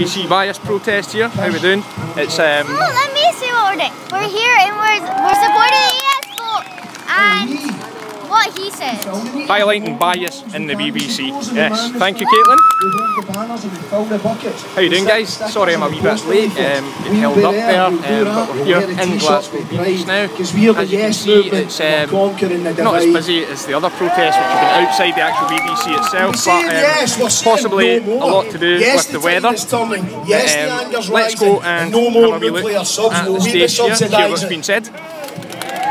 BBC bias protest here. How we doing? It's let me see what we're doing. We're here and we're supporting the yes vote and what he said. highlighting bias in the BBC. Yes. Thank you, Caitlin. How you doing, guys? Sorry I'm a wee bit late. Getting held up there, but we're here in Glasgow now. As you can see, it's not as busy as the other protests, which have been outside the actual BBC itself, but possibly a lot to do with the weather. Let's go and have a wee look at the stage here, hear what's been said.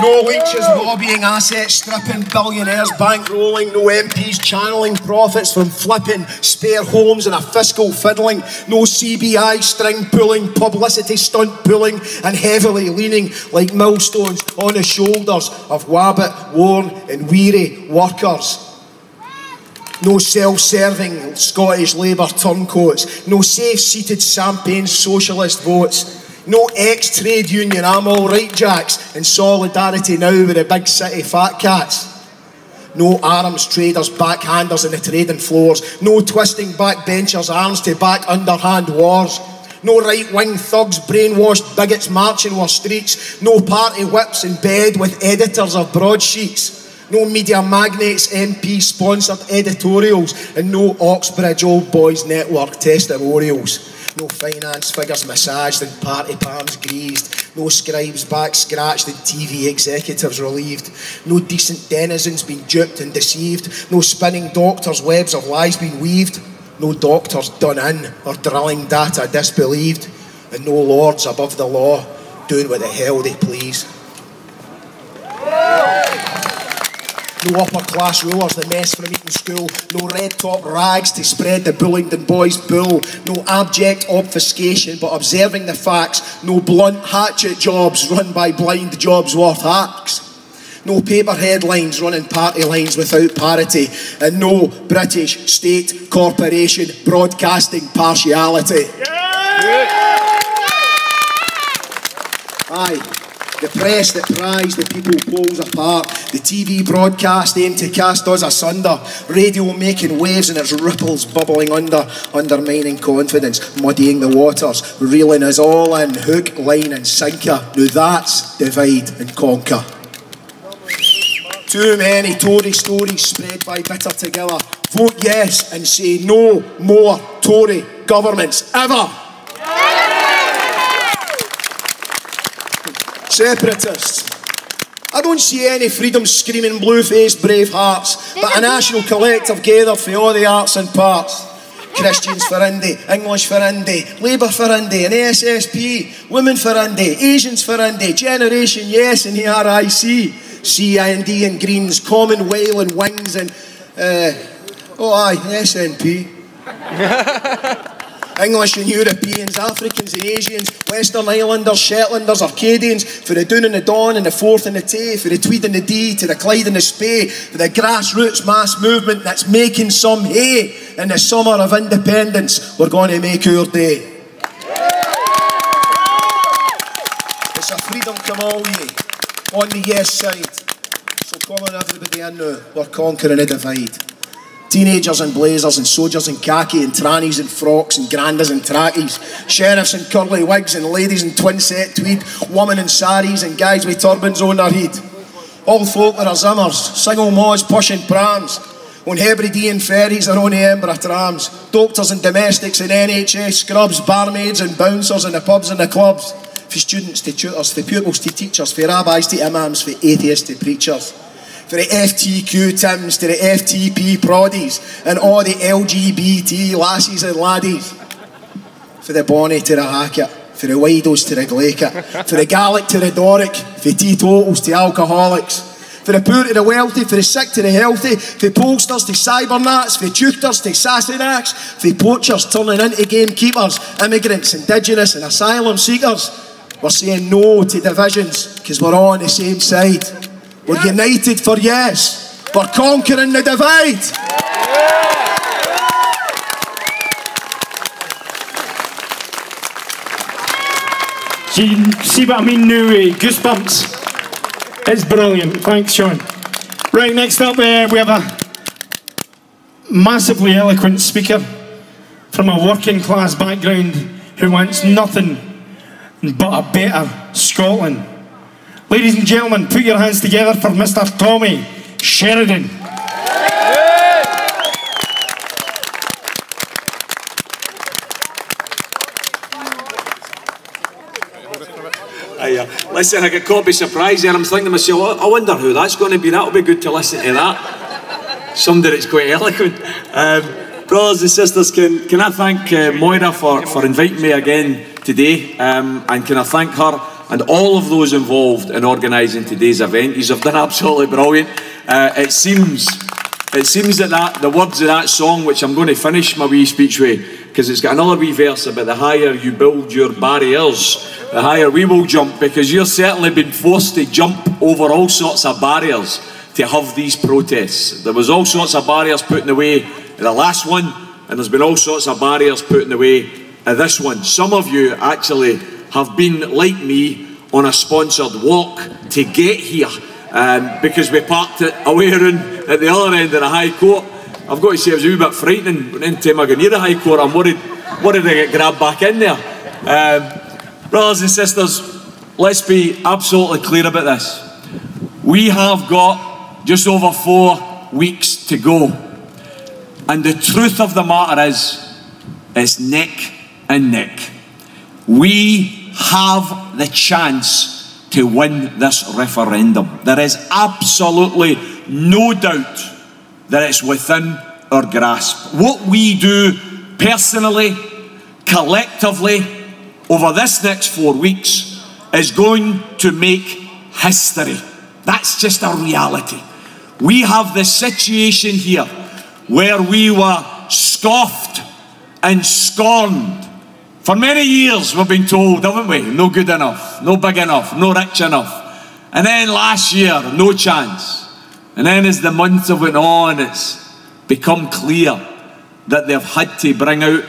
No leeches lobbying, asset stripping, billionaires bankrolling, no MPs channeling profits from flipping spare homes and a fiscal fiddling, no CBI string pulling, publicity stunt pulling and heavily leaning like millstones on the shoulders of wabbit, worn and weary workers. No self-serving Scottish Labour turncoats, no safe-seated champagne socialist votes. No ex-trade union, I'm all right jacks, in solidarity now with the big city fat cats. No arms traders, backhanders in the trading floors. No twisting backbenchers, arms to back underhand wars. No right-wing thugs, brainwashed bigots marching our streets. No party whips in bed with editors of broadsheets. No media magnates, MP-sponsored editorials. And no Oxbridge Old Boys Network testimonials. No finance figures massaged and party palms greased. No scribes back scratched and TV executives relieved. No decent denizens been duped and deceived. No spinning doctors' webs of lies been weaved. No doctors done in or drilling data disbelieved. And no lords above the law doing what the hell they please. No upper-class rulers, the mess from Eton School. No red-top rags to spread the Bullingdon boys' bull. No abject obfuscation, but observing the facts. No blunt hatchet jobs run by blind jobs worth hacks. No paper headlines running party lines without parity. And no British state corporation broadcasting partiality. Aye. The press that pries the people pulls apart. The TV broadcast aimed to cast us asunder. Radio making waves and its ripples bubbling under. Undermining confidence, muddying the waters. Reeling us all in, hook, line and sinker. Now that's divide and conquer. Too many Tory stories spread by bitter together. Vote yes and say no more Tory governments ever. Separatists. I don't see any freedom screaming blue-faced brave hearts, but a national collective gathered for all the arts and parts. Christians for Indy, English for Indy, Labour for Indy, and ASSP, Women for Indy, Asians for Indy, Generation Yes and the RIC, CND and Greens, Common Whale and Wings and, SNP. English and Europeans, Africans and Asians, Western Islanders, Shetlanders, Arcadians, for the Doon and the Don and the Forth and the Tay, for the Tweed and the Dee, to the Clyde and the Spey, for the grassroots mass movement that's making some hay in the summer of independence, we're going to make our day. It's a freedom community on the yes side. So come on everybody in now, we're conquering a divide. Teenagers in blazers and soldiers in khaki and trannies in frocks and grandas and trackies. Sheriffs in curly wigs and ladies in twin set tweed. Women in saris and guys with turbans on their head. All folk that are zimmers, single moths pushing prams. On Hebridean ferries and on the Edinburgh trams. Doctors and domestics in NHS scrubs. Barmaids and bouncers in the pubs and the clubs. For students to tutors, for pupils to teachers, for rabbis to imams, for atheists to preachers. For the FTQ Tims to the FTP Proddies and all the LGBT lassies and laddies. For the Bonnie to the Hackett, for the Widos to the Glacier, for the Gaelic to the Doric, for teetotals to alcoholics. For the poor to the wealthy, for the sick to the healthy, for pollsters to cybernats, for tutors to sassenachs, for poachers turning into gamekeepers, immigrants, indigenous and asylum seekers. We're saying no to divisions because we're on the same side. We're united for yes. We're conquering the divide. See what I mean now, goosebumps. It's brilliant. Thanks, Sean. Right, next up we have a massively eloquent speaker. from a working class background who wants nothing but a better Scotland. Ladies and gentlemen, put your hands together for Mr. Tommy Sheridan. Listen, I got caught by surprise there. I'm thinking to myself, I wonder who that's going to be. That'll be good to listen to that. Somebody that's quite eloquent. Brothers and sisters, can I thank Moira for inviting me again today, and can I thank her and all of those involved in organising today's event. You've done absolutely brilliant. It seems that the words of that song, which I'm going to finish my wee speech with, because it's got another wee verse about the higher you build your barriers, the higher we will jump, because you're certainly been forced to jump over all sorts of barriers to have these protests. There was all sorts of barriers put in the way of the last one, and there's been all sorts of barriers put in the way of this one. Some of you actually have been, like me, on a sponsored walk to get here, because we parked it away around at the other end of the High Court. I've got to say, it was a wee bit frightening anytime I go near the High Court. I'm worried I get grabbed back in there. Brothers and sisters, let's be absolutely clear about this. We have got just over 4 weeks to go. And the truth of the matter is, it's neck and neck. We have the chance to win this referendum. There is absolutely no doubt that it's within our grasp. What we do personally, collectively, over this next 4 weeks is going to make history. That's just a reality. We have the situation here where we were scoffed and scorned. For many years we've been told, haven't we? No good enough, no big enough, no rich enough. And then last year, no chance. And then as the months have went on, it's become clear that they've had to bring out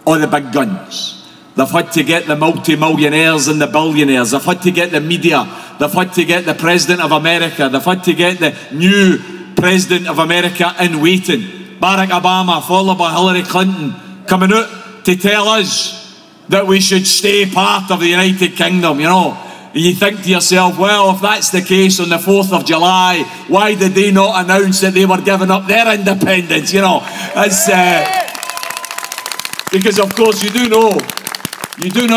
all the big guns. They've had to get the multi-millionaires and the billionaires. They've had to get the media. They've had to get the President of America. They've had to get the new President of America in waiting. Barack Obama, followed by Hillary Clinton, coming out to tell us that we should stay part of the United Kingdom, you know. And you think to yourself, well, if that's the case on the 4th of July, why did they not announce that they were giving up their independence, you know? It's, because of course you do know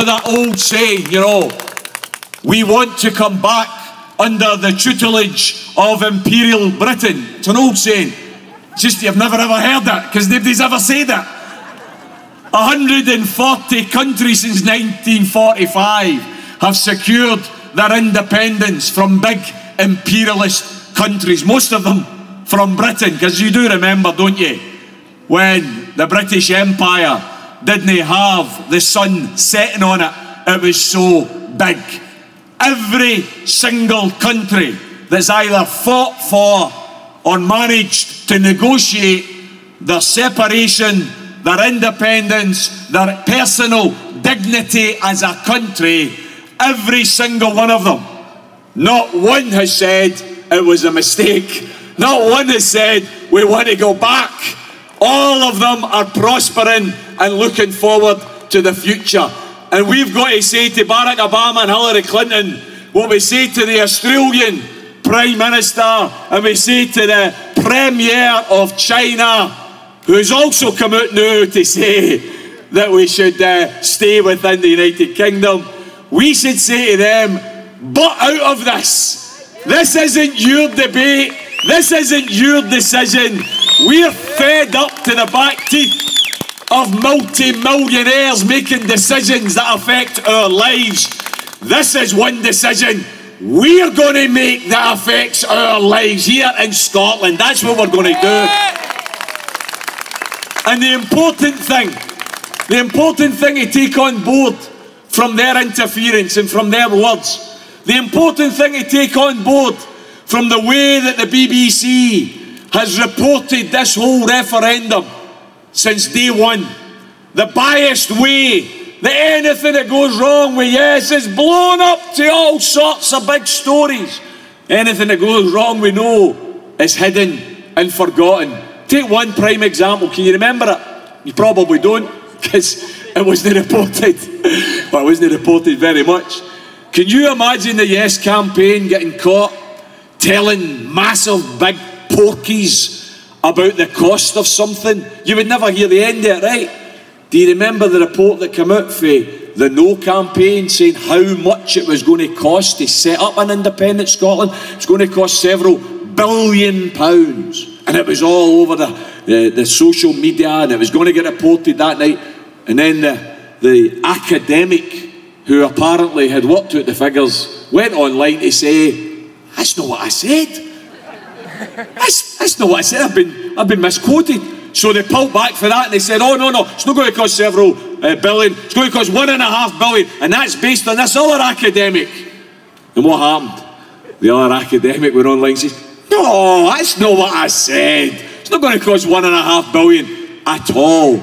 that old saying, you know, we want to come back under the tutelage of Imperial Britain. It's an old saying. It's just you've never ever heard it, because nobody's ever said it. 140 countries since 1945 have secured their independence from big imperialist countries, most of them from Britain, because you do remember, don't you, when the British Empire didn't have the sun setting on it, it was so big. Every single country that's either fought for or managed to negotiate their separation, their independence, their personal dignity as a country, every single one of them, not one has said it was a mistake. Not one has said we want to go back. All of them are prospering and looking forward to the future. And we've got to say to Barack Obama and Hillary Clinton what we say to the Australian Prime Minister, and we say to the Premier of China, who's also come out now to say that we should stay within the United Kingdom. We should say to them, butt out of this. This isn't your debate. This isn't your decision. We're fed up to the back teeth of multi-millionaires making decisions that affect our lives. This is one decision we're going to make that affects our lives here in Scotland. That's what we're going to do. And the important thing to take on board from their interference and from their words, the important thing to take on board from the way that the BBC has reported this whole referendum since day one, the biased way that anything that goes wrong with yes is blown up to all sorts of big stories. Anything that goes wrong we know is hidden and forgotten. Take one prime example. Can you remember it? You probably don't. because it wasn't reported. Well, it wasn't reported very much. Can you imagine the Yes campaign getting caught telling massive big porkies about the cost of something? You would never hear the end of it, right? Do you remember the report that came out for the No campaign saying how much it was going to cost to set up an independent Scotland? It's going to cost several £billion. And it was all over the social media, and it was going to get reported that night. And then the academic who apparently had worked out the figures went online to say, that's not what I said. That's not what I said. I've been misquoted. So they pulled back for that and they said, oh no, it's not going to cost several billion. It's going to cost £1.5 billion, and that's based on this other academic. And what happened? The other academic went online and says, no, that's not what I said. It's not going to cost £1.5 billion at all.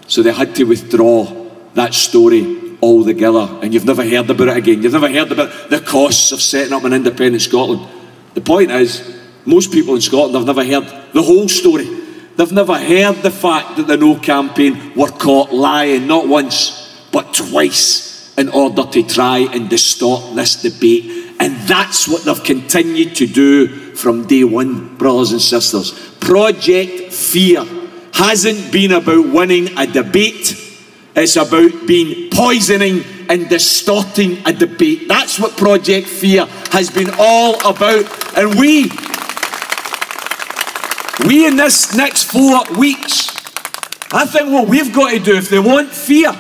So they had to withdraw that story altogether, and you've never heard about it again. You've never heard about the costs of setting up an independent Scotland. The point is, most people in Scotland have never heard the whole story. They've never heard the fact that the No campaign were caught lying, not once, but twice, in order to try and distort this debate. And that's what they've continued to do from day one, brothers and sisters. Project Fear hasn't been about winning a debate. It's about poisoning and distorting a debate. That's what Project Fear has been all about. And we in this next 4 weeks, I think what we've got to do, if they want fear,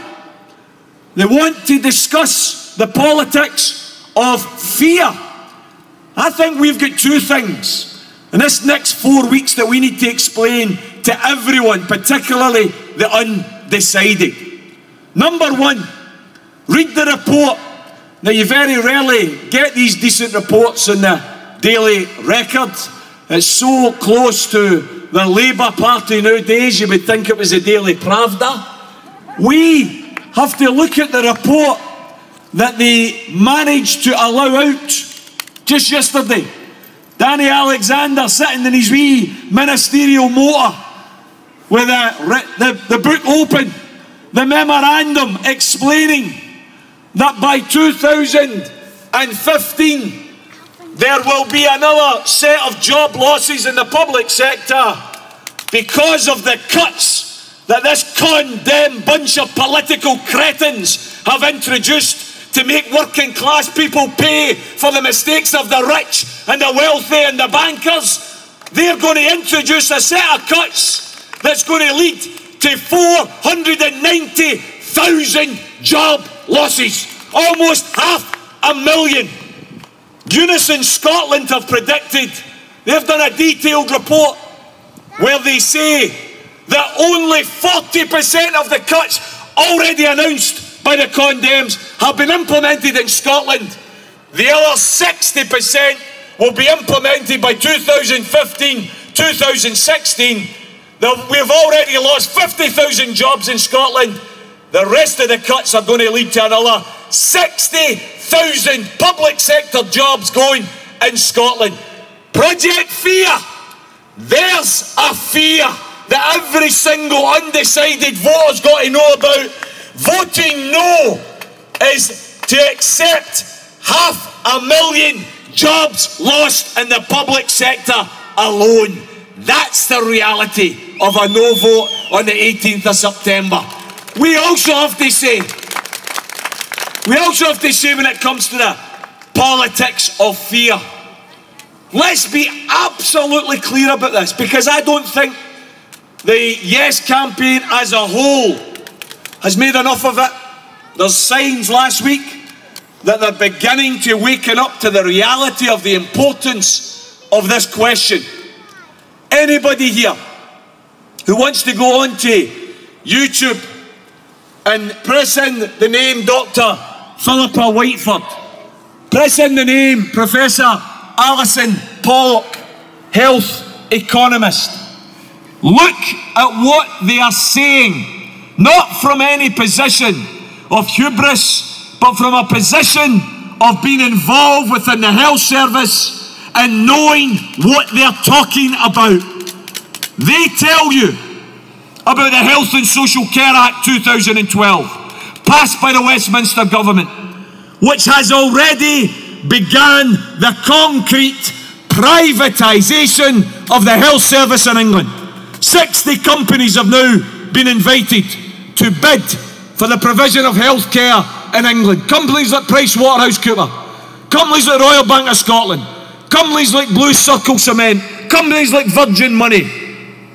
they want to discuss the politics of fear, I think we've got two things in this next 4 weeks that we need to explain to everyone, particularly the undecided. Number one, read the report. Now, you very rarely get these decent reports in the Daily Record. It's so close to the Labour Party nowadays, you would think it was the Daily Pravda. We have to look at the report that they managed to allow out just yesterday. Danny Alexander sitting in his wee ministerial motor with the book open, the memorandum explaining that by 2015 there will be another set of job losses in the public sector because of the cuts that this condemned bunch of political cretins have introduced to make working class people pay for the mistakes of the rich and the wealthy and the bankers. They're going to introduce a set of cuts that's going to lead to 490,000 job losses, almost 500,000. Unison Scotland have predicted, they've done a detailed report where they say that only 40% of the cuts already announced by the condemns have been implemented in Scotland. The other 60% will be implemented by 2015, 2016. We've already lost 50,000 jobs in Scotland. The rest of the cuts are going to lead to another 60,000 public sector jobs going in Scotland. Project Fear. There's a fear that every single undecided voter's got to know about. Voting no is to accept 500,000 jobs lost in the public sector alone. That's the reality of a no vote on the 18th of September. We also have to say when it comes to the politics of fear, let's be absolutely clear about this, because I don't think the Yes campaign as a whole has made enough of it. There's signs last week that they're beginning to waken up to the reality of the importance of this question. Anybody here who wants to go on to YouTube and press in the name Dr. Philippa Whiteford, press in the name Professor Alison Pollock, health economist. Look at what they are saying, not from any position of hubris, but from a position of being involved within the health service and knowing what they're talking about. They tell you about the Health and Social Care Act 2012, passed by the Westminster Government, which has already begun the concrete privatisation of the health service in England. 60 companies have now been invited to bid for the provision of health care in England. Companies like PricewaterhouseCoopers, companies like Royal Bank of Scotland, companies like Blue Circle Cement, companies like Virgin Money.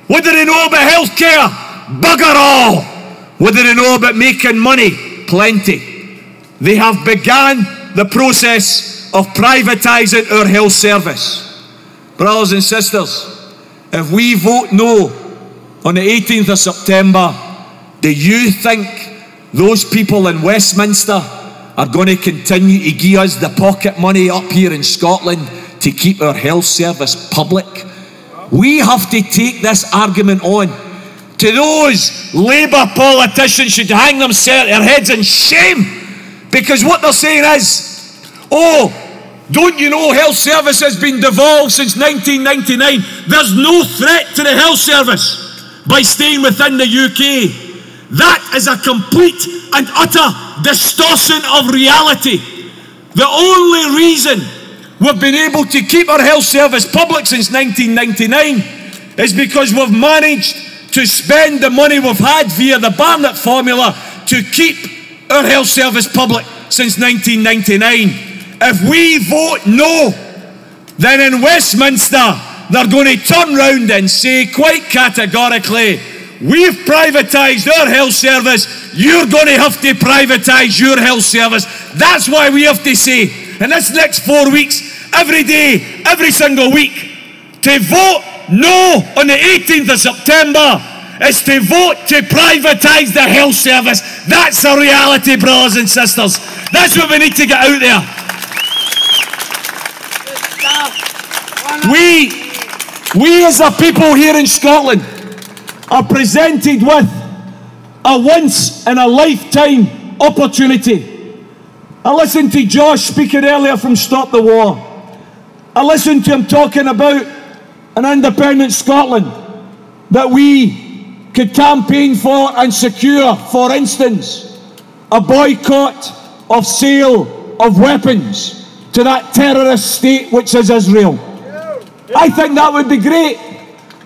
What do they know about health care? Bugger all. What do they know about making money? Plenty. They have begun the process of privatising our health service. Brothers and sisters, if we vote no on the 18th of September, do you think those people in Westminster are going to continue to give us the pocket money up here in Scotland to keep our health service public? We have to take this argument on. To those Labour politicians should hang their heads in shame, because what they're saying is, oh, don't you know health service has been devolved since 1999? There's no threat to the health service by staying within the UK. That is a complete and utter distortion of reality. The only reason we've been able to keep our health service public since 1999 is because we've managed to spend the money we've had via the Barnett formula to keep our health service public since 1999. If we vote no, then in Westminster they're going to turn round and say quite categorically, we've privatised our health service, you're going to have to privatise your health service. That's why we have to say, in this next 4 weeks, every day, every single week, to vote no on the 18th of September is to vote to privatise the health service. That's a reality, brothers and sisters. That's what we need to get out there. We as a people here in Scotland are presented with a once-in-a-lifetime opportunity. I listened to Josh speaking earlier from Stop the War. I listened to him talking about an independent Scotland that we could campaign for and secure, for instance, a boycott of sale of weapons to that terrorist state which is Israel. I think that would be great.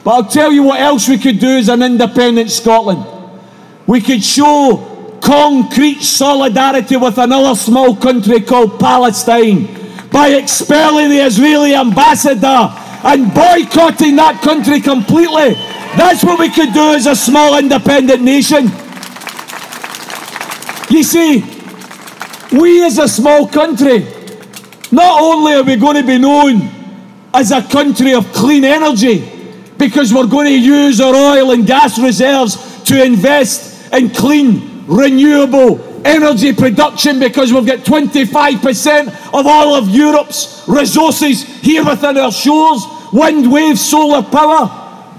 But I'll tell you what else we could do as an independent Scotland. We could show concrete solidarity with another small country called Palestine by expelling the Israeli ambassador and boycotting that country completely. That's what we could do as a small independent nation. You see, we as a small country, not only are we going to be known as a country of clean energy, because we're going to use our oil and gas reserves to invest in clean, renewable energy production, because we've got 25% of all of Europe's resources here within our shores, wind, wave, solar power.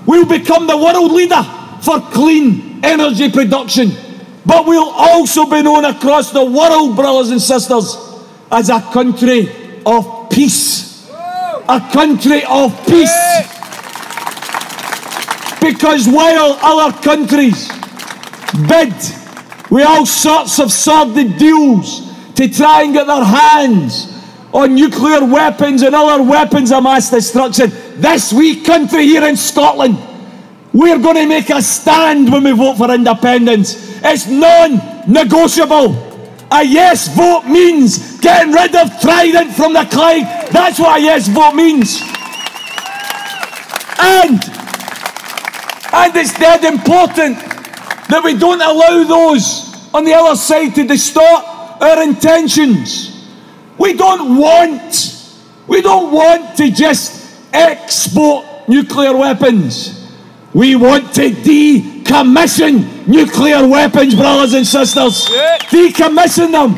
We'll become the world leader for clean energy production. But we'll also be known across the world, brothers and sisters, as a country of peace. A country of peace. Because while other countries bid with all sorts of sordid deals to try and get their hands on nuclear weapons and other weapons of mass destruction, this wee country here in Scotland, we're going to make a stand when we vote for independence. It's non-negotiable. A yes vote means getting rid of Trident from the Clyde. That's what a yes vote means. And it's dead important that we don't allow those on the other side to distort our intentions. We don't want to just export nuclear weapons. We want to decommission nuclear weapons, brothers and sisters. Decommission them.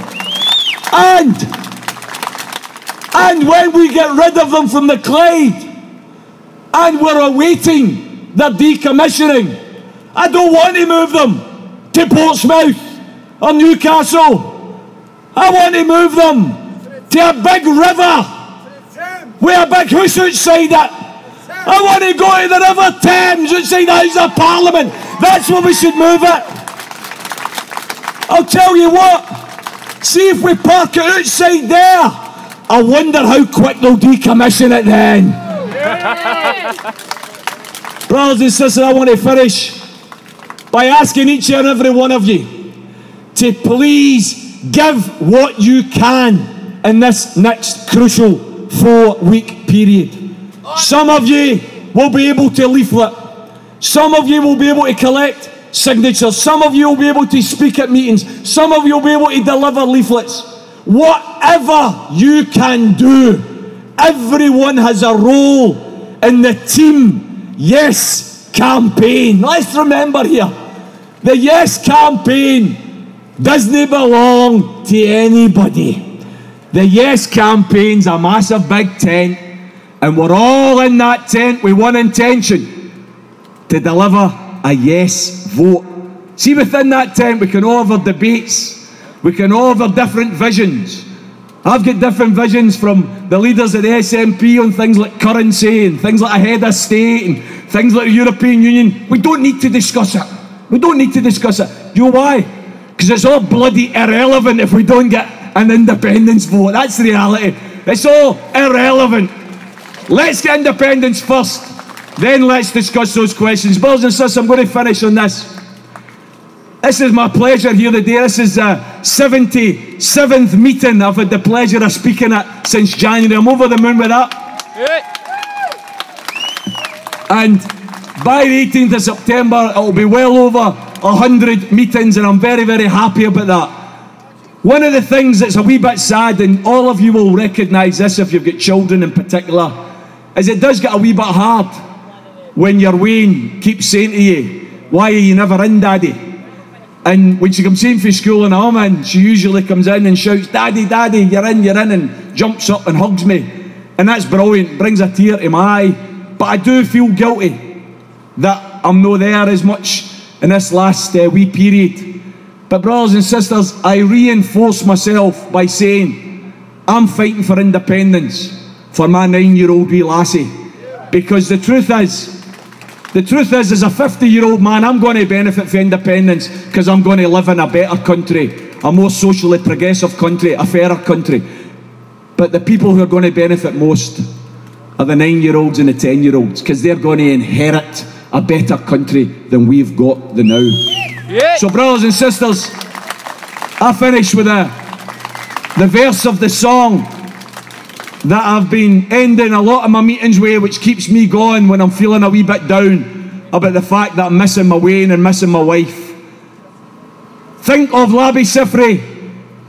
And when we get rid of them from the Clyde, and we're awaiting their decommissioning, I don't want to move them to Portsmouth or Newcastle. I want to move them to a big river with a big house outside it. I want to go to the River Thames outside the House of Parliament. That's what we should move it. I'll tell you what, see if we park it outside there, I wonder how quick they'll decommission it then. Brothers and sisters, I want to finish by asking each and every one of you to please give what you can in this next crucial 4-week period. Some of you will be able to leaflet. Some of you will be able to collect signatures. Some of you will be able to speak at meetings. Some of you will be able to deliver leaflets. Whatever you can do, everyone has a role in the Team Yes campaign. Let's remember here, the Yes campaign doesn't belong to anybody. The Yes campaign's a massive big tent, and we're all in that tent with one intention: to deliver a yes vote. See, within that tent we can all have our debates, we can all have our different visions. I've got different visions from the leaders of the SNP on things like currency and things like a head of state and things like the European Union. We don't need to discuss it. We don't need to discuss it. You know why? Because it's all bloody irrelevant if we don't get an independence vote. That's the reality. It's all irrelevant. Let's get independence first, then let's discuss those questions. Brothers and sisters, I'm going to finish on this. This is my pleasure here today. This is the 77th meeting I've had the pleasure of speaking at since January. I'm over the moon with that. And by the 18th of September, it will be well over 100 meetings, and I'm very, very happy about that. One of the things that's a wee bit sad, and all of you will recognise this if you've got children in particular, is it does get a wee bit hard when your Wayne keeps saying to you, "Why are you never in, Daddy?" And when she comes in from school and I'm in, she usually comes in and shouts, "Daddy, Daddy, you're in," and jumps up and hugs me. And that's brilliant, brings a tear to my eye. But I do feel guilty that I'm not there as much in this last wee period. But brothers and sisters, I reinforce myself by saying, I'm fighting for independence for my 9-year-old wee lassie. Because the truth is, as a 50-year-old man, I'm going to benefit from independence because I'm going to live in a better country, a more socially progressive country, a fairer country. But the people who are going to benefit most are the 9-year-olds and the 10-year-olds, because they're going to inherit a better country than we've got the now. Yeah. So brothers and sisters, I finish with the verse of the song that I've been ending a lot of my meetings with, which keeps me going when I'm feeling a wee bit down about the fact that I'm missing my Wayne and missing my wife. Think of Labby Sifrey.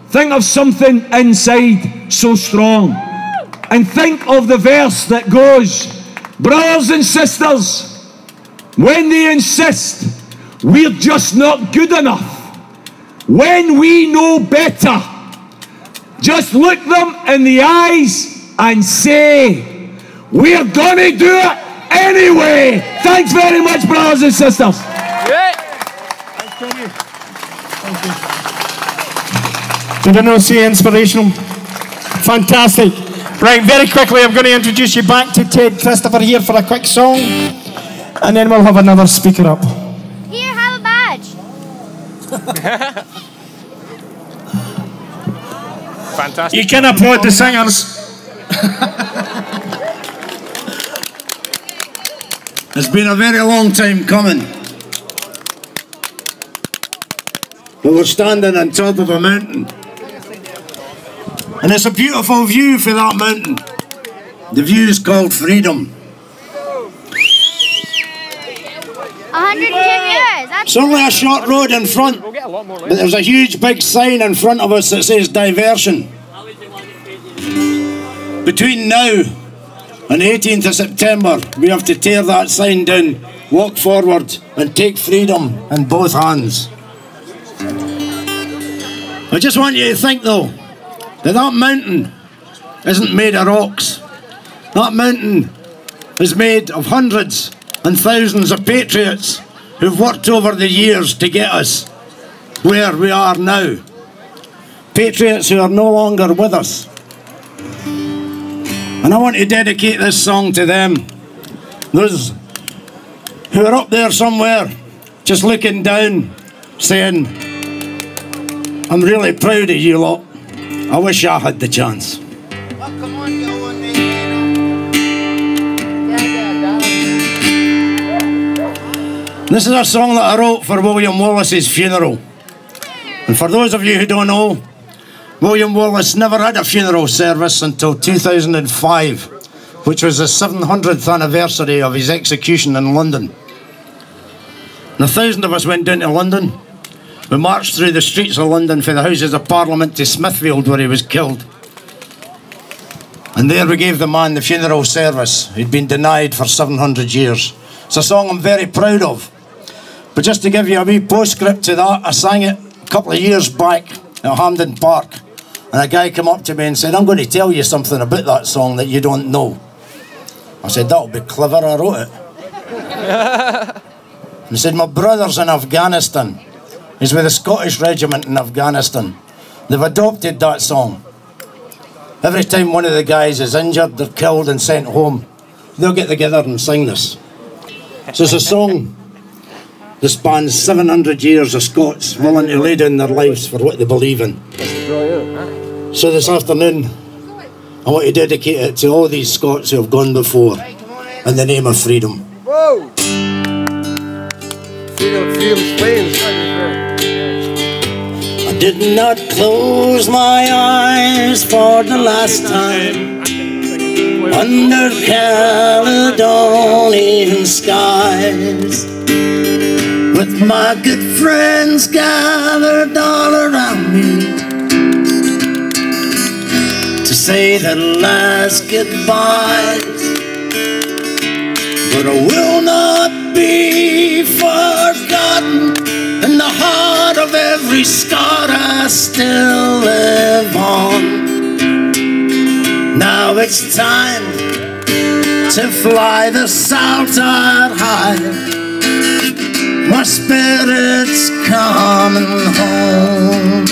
Think of something inside so strong. And think of the verse that goes, brothers and sisters, when they insist we're just not good enough, when we know better, just look them in the eyes and say, we're gonna do it anyway. Thanks very much, brothers and sisters. Yeah. Thank you. Thank you. Did I not say inspirational? Fantastic. Right, very quickly, I'm going to introduce you back to Ted Christopher here for a quick song, and then we'll have another speaker up. Here, have a badge. Fantastic. You can applaud the singers. It's been a very long time coming. But we're standing on top of a mountain. And it's a beautiful view for that mountain. The view is called freedom. 110 years. It's only a short road in front, but there's a huge big sign in front of us that says diversion. Between now and the 18th of September, we have to tear that sign down, walk forward and take freedom in both hands. I just want you to think though, that mountain isn't made of rocks. That mountain is made of hundreds and thousands of patriots who've worked over the years to get us where we are now. Patriots who are no longer with us. And I want to dedicate this song to them. Those who are up there somewhere, just looking down, saying, I'm really proud of you lot. I wish I had the chance. This is a song that I wrote for William Wallace's funeral. And for those of you who don't know, William Wallace never had a funeral service until 2005, which was the 700th anniversary of his execution in London. And 1,000 of us went down to London. We marched through the streets of London from the Houses of Parliament to Smithfield, where he was killed. And there we gave the man the funeral service. He'd been denied for 700 years. It's a song I'm very proud of. But just to give you a wee postscript to that, I sang it a couple of years back at Hampden Park. And a guy came up to me and said, I'm going to tell you something about that song that you don't know. I said, that'll be clever, I wrote it. He said, my brother's in Afghanistan. He's with the Scottish regiment in Afghanistan. They've adopted that song. Every time one of the guys is injured, they're killed and sent home, they'll get together and sing this. So it's a song that spans 700 years of Scots willing to lay down their lives for what they believe in. So this afternoon, I want to dedicate it to all these Scots who have gone before in the name of freedom. Whoa! Freedom's flames. I did not close my eyes for the last time under Caledonian skies, with my good friends gathered all around me to say the last goodbyes. But I will not be forgotten in the heart of every Scot. I still live on. Now it's time to fly the Saltire high. My spirit's coming home.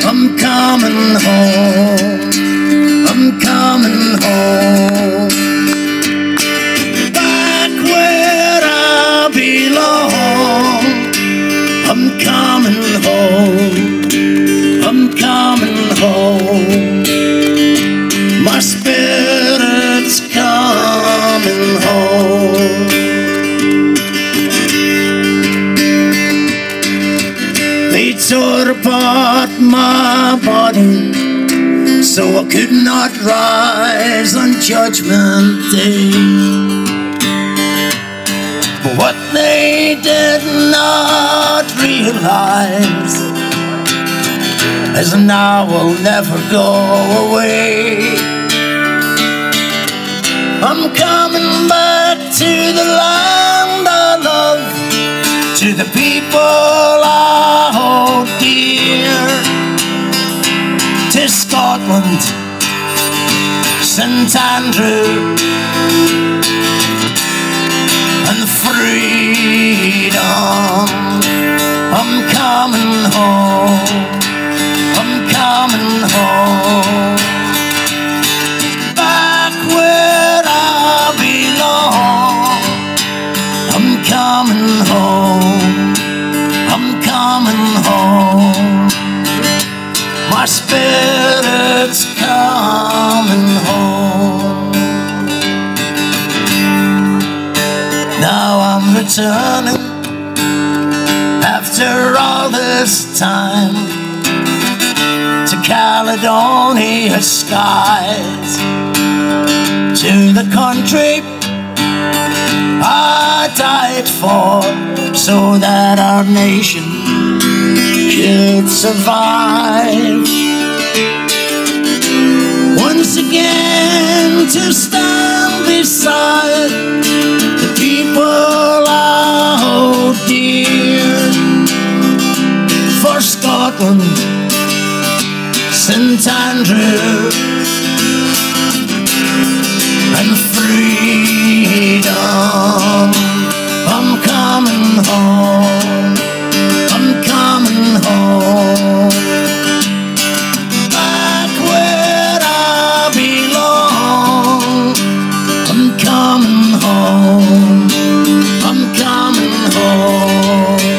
I'm coming home. I'm coming home. Back where I belong. I'm coming home. I'm coming home. My spirit's coming home. They tore apart my body so I could not rise on Judgment Day. But what they did not realize is now will never go away. I'm coming back to the land I love, to the people I hold dear, to Scotland, St Andrew, and freedom. I'm coming home. I'm coming home. Back where I belong. I'm coming home. I'm coming home. My spirit's coming home. Now I'm returning after all this time to Caledonia skies, to the country I died for, so that our nation could survive. Once again to stand beside the people I hold dear, for Scotland, St Andrew, and freedom. I'm coming home. I'm coming home. Back where I belong. I'm coming home. I'm coming home.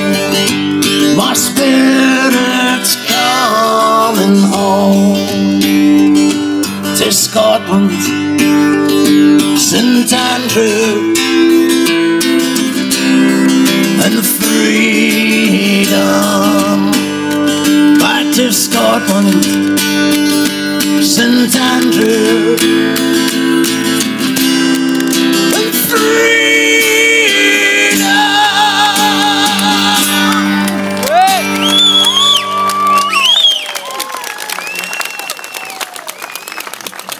home to Scotland, St Andrew, and freedom. Back to Scotland, St Andrew, and freedom.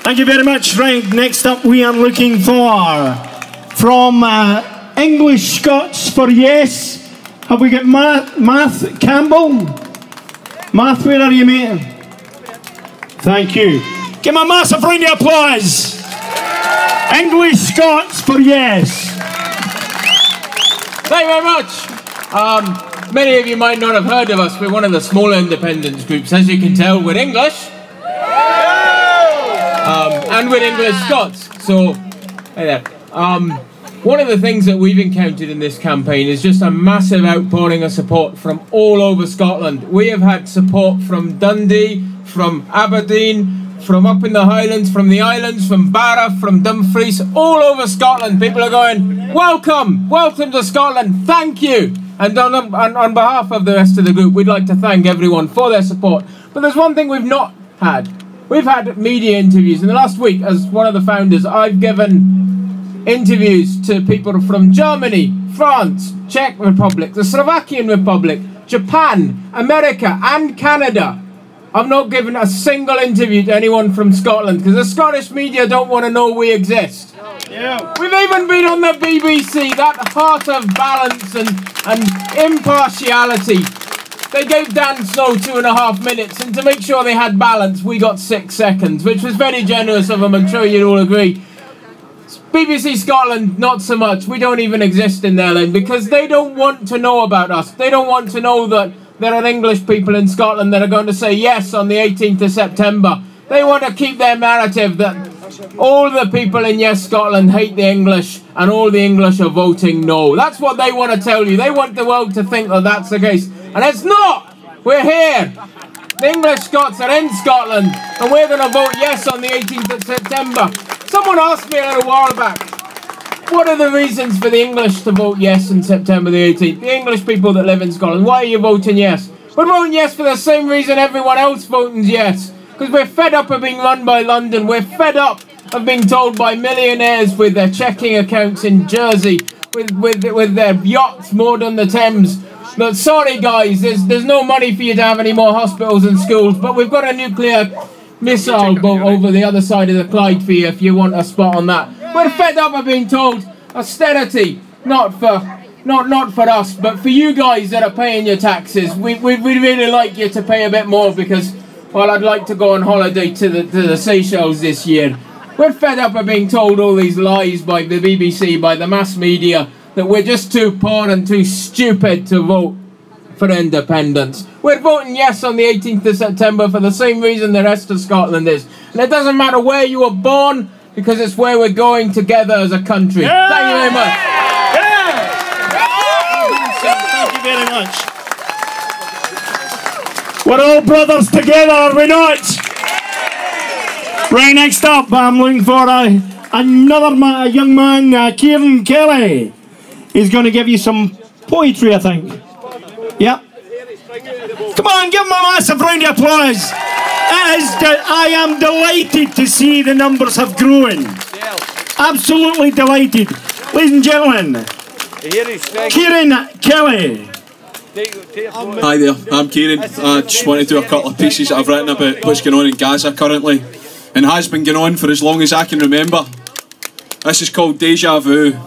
Thank you very much. Right, next up we are looking for, from English Scots for yes. Have we got Math Campbell? Math, where are you, mate? Thank you. Give him a massive round of applause. English Scots for yes. Thank you very much. Many of you might not have heard of us. We're one of the smaller independence groups. As you can tell, we're English. And we're English Scots. So, hey there. One of the things that we've encountered in this campaign is just a massive outpouring of support from all over Scotland. We have had support from Dundee, from Aberdeen, from up in the Highlands, from the Islands, from Barra, from Dumfries, all over Scotland. People are going, welcome, welcome to Scotland, thank you. And on behalf of the rest of the group, we'd like to thank everyone for their support. But there's one thing we've not had. We've had media interviews. In the last week, as one of the founders, I've given interviews to people from Germany, France, Czech Republic, the Slovakian Republic, Japan, America and Canada. I've not given a single interview to anyone from Scotland because the Scottish media don't want to know we exist. Yeah. We've even been on the BBC, that heart of balance and impartiality. They gave Dan Snow 2.5 minutes, and to make sure they had balance, we got 6 seconds, which was very generous of them, I'm sure you'd all agree. BBC Scotland, not so much. We don't even exist in their lane because they don't want to know about us. They don't want to know that there are English people in Scotland that are going to say yes on the 18th of September. They want to keep their narrative that all the people in Yes Scotland hate the English and all the English are voting no. That's what they want to tell you. They want the world to think that that's the case. And it's not! We're here! The English Scots are in Scotland and we're going to vote yes on the 18th of September. Someone asked me a little while back, what are the reasons for the English to vote yes on September the 18th? The English people that live in Scotland, why are you voting yes? We're voting yes for the same reason everyone else voting yes. Because we're fed up of being run by London. We're fed up of being told by millionaires with their checking accounts in Jersey, with their yachts moored on the Thames, but sorry guys, there's no money for you to have any more hospitals and schools, but we've got a nuclear missile boat over the other side of the Clyde for you if you want a spot on that. We're fed up of being told austerity, not for us, but for you guys that are paying your taxes. We'd really like you to pay a bit more because, well, I'd like to go on holiday to the Seychelles this year. We're fed up of being told all these lies by the BBC, by the mass media, that we're just too poor and too stupid to vote for independence. We're voting yes on the 18th of September for the same reason the rest of Scotland is. And it doesn't matter where you were born, because it's where we're going together as a country. Yeah! Thank you very much. Yeah! Thank you very much. We're all brothers together, are we not? Right, next up, I'm looking for another young man, Kieran Kelly. He's going to give you some poetry, I think. Yep. Come on, give him a massive round of applause. I am delighted to see the numbers have grown. Absolutely delighted. Ladies and gentlemen, Kieran Kelly. Hi there, I'm Kieran. I just want to do a couple of pieces that I've written about what's going on in Gaza currently, and has been going on for as long as I can remember. This is called Deja Vu.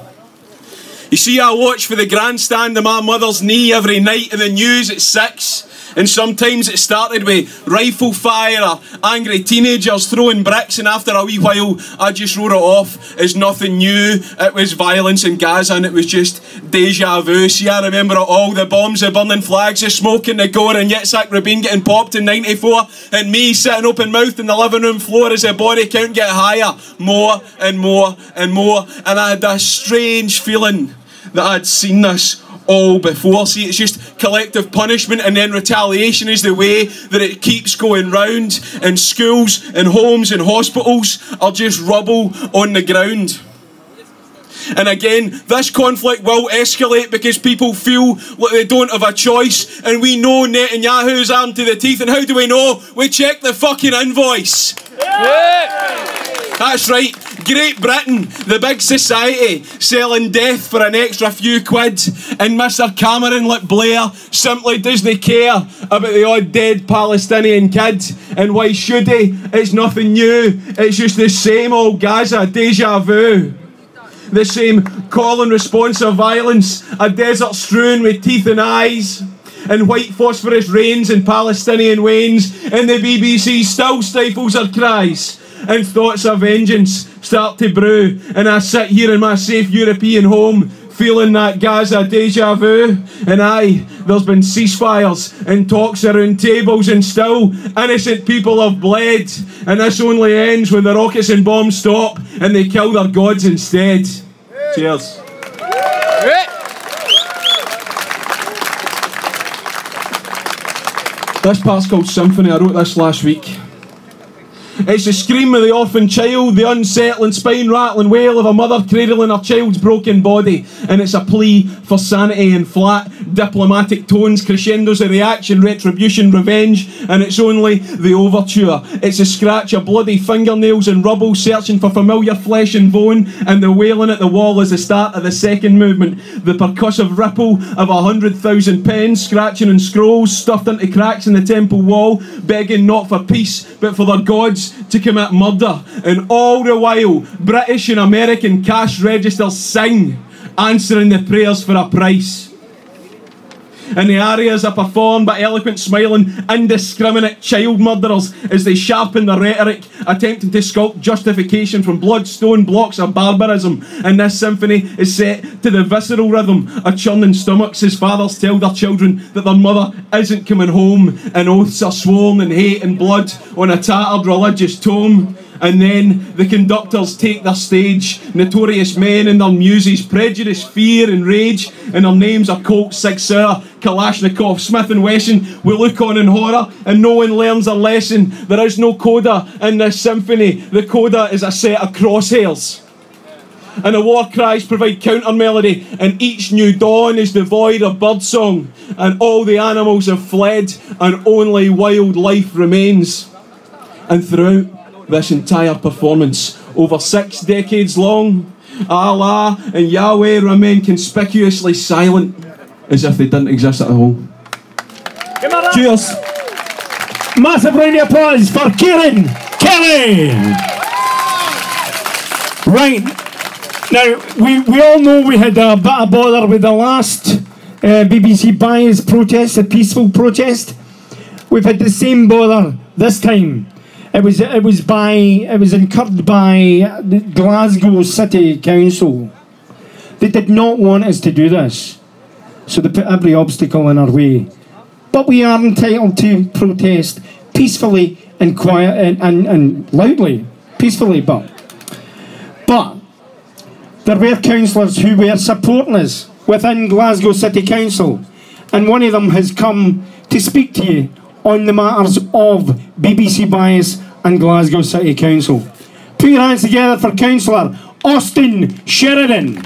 You see, I watch for the grandstand of my mother's knee every night in the news at 6. And sometimes it started with rifle fire or angry teenagers throwing bricks, and after a wee while I just wrote it off as nothing new. It was violence in Gaza and it was just deja vu. See, I remember it all, the bombs, the burning flags, the smoke and the gore, and Yitzhak Rabin getting popped in '94, and me sitting open mouthed in the living room floor as the body count get higher, more and more and more, and I had this strange feeling that I'd seen this all before. See, it's just collective punishment and then retaliation is the way that it keeps going round, and schools and homes and hospitals are just rubble on the ground. And again, this conflict will escalate because people feel like they don't have a choice, and we know Netanyahu's armed to the teeth. And how do we know? We check the fucking invoice. That's right, Great Britain, the big society, selling death for an extra few quid, and Mr. Cameron, like Blair, simply doesn't care about the odd dead Palestinian kid. And why should he? It's nothing new, it's just the same old Gaza deja vu. The same call and response of violence, a desert strewn with teeth and eyes, and white phosphorus rains in Palestinian wains, and the BBC still stifles her cries, and thoughts of vengeance start to brew, and I sit here in my safe European home, feeling that Gaza deja vu. And aye, there's been ceasefires and talks around tables, and still innocent people have bled, and this only ends when the rockets and bombs stop and they kill their gods instead. Cheers. This part's called Symphony. I wrote this last week. It's the scream of the orphan child, the unsettling, spine-rattling wail of a mother cradling her child's broken body, and it's a plea for sanity in flat, diplomatic tones, crescendos of reaction, retribution, revenge, and it's only the overture. It's a scratch of bloody fingernails and rubble searching for familiar flesh and bone, and the wailing at the wall is the start of the second movement, the percussive ripple of 100,000 pens scratching on scrolls stuffed into cracks in the temple wall, begging not for peace, but for their gods to commit murder. And all the while, British and American cash registers sing, answering the prayers for a price. And the arias are performed by eloquent, smiling, indiscriminate child murderers as they sharpen their rhetoric, attempting to sculpt justification from bloodstone blocks of barbarism. And this symphony is set to the visceral rhythm of churning stomachs as fathers tell their children that their mother isn't coming home, and oaths are sworn in hate and blood on a tattered religious tome. And then the conductors take their stage, notorious men and their muses, prejudice, fear and rage, and their names are Colt, Sig Sauer, Kalashnikov, Smith and Wesson. We look on in horror and no one learns a lesson. There is no coda in this symphony. The coda is a set of crosshairs. And the war cries provide counter melody, and each new dawn is devoid of birdsong, and all the animals have fled and only wildlife remains. And throughout this entire performance, over 6 decades long, Allah and Yahweh remain conspicuously silent, as if they didn't exist at all. Cheers. Massive round of applause for Kieran Kelly. Right, now we all know we had a bit of bother with the last BBC Bias protest, a peaceful protest. We've had the same bother this time. It was incurred by the Glasgow City Council. They did not want us to do this, so they put every obstacle in our way. But we are entitled to protest peacefully and quiet and loudly, peacefully. But there were councillors who were supporting us within Glasgow City Council, and one of them has come to speak to you on the matters of BBC Bias and Glasgow City Council. Put your hands together for Councillor Austin Sheridan.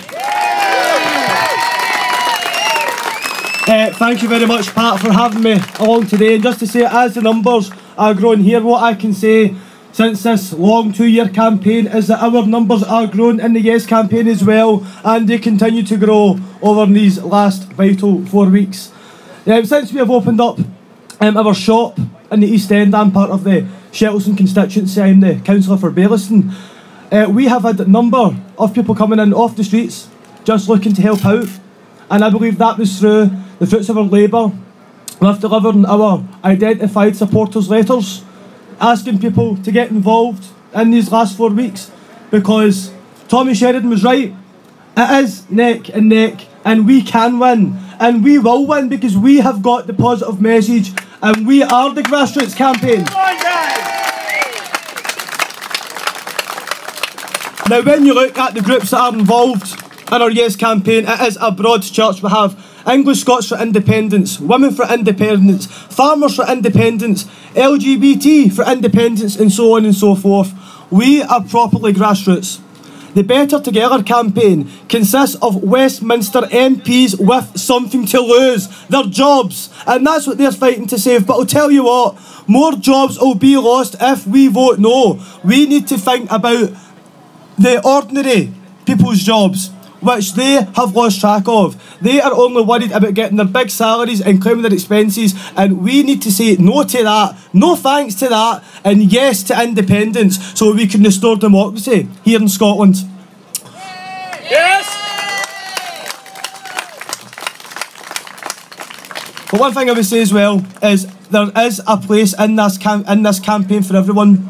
Thank you very much, Pat, for having me along today. And just to say, as the numbers are growing here, what I can say since this long 2-year campaign is that our numbers are growing in the Yes campaign as well, and they continue to grow over these last vital 4 weeks. Since we have opened up our shop in the East End, I'm part of the Shettleston constituency. I'm the councillor for Baillieston. We have had a number of people coming in off the streets just looking to help out, and I believe that was through the fruits of our labour with delivering our identified supporters letters, asking people to get involved in these last 4 weeks, because Tommy Sheridan was right. It is neck and neck, and we can win, and we will win, because we have got the positive message, and we are the grassroots campaign. Now, when you look at the groups that are involved in our Yes campaign, it is a broad church. We have English Scots for independence, women for independence, farmers for independence, LGBT for independence, and so on and so forth. We are properly grassroots. The Better Together campaign consists of Westminster MPs with something to lose, their jobs, and that's what they're fighting to save. But I'll tell you what, more jobs will be lost if we vote no. We need to think about the ordinary people's jobs, which they have lost track of. They are only worried about getting their big salaries and claiming their expenses, and we need to say no to that, no thanks to that, and yes to independence so we can restore democracy here in Scotland. Yes! But one thing I would say as well is there is a place in this campaign for everyone,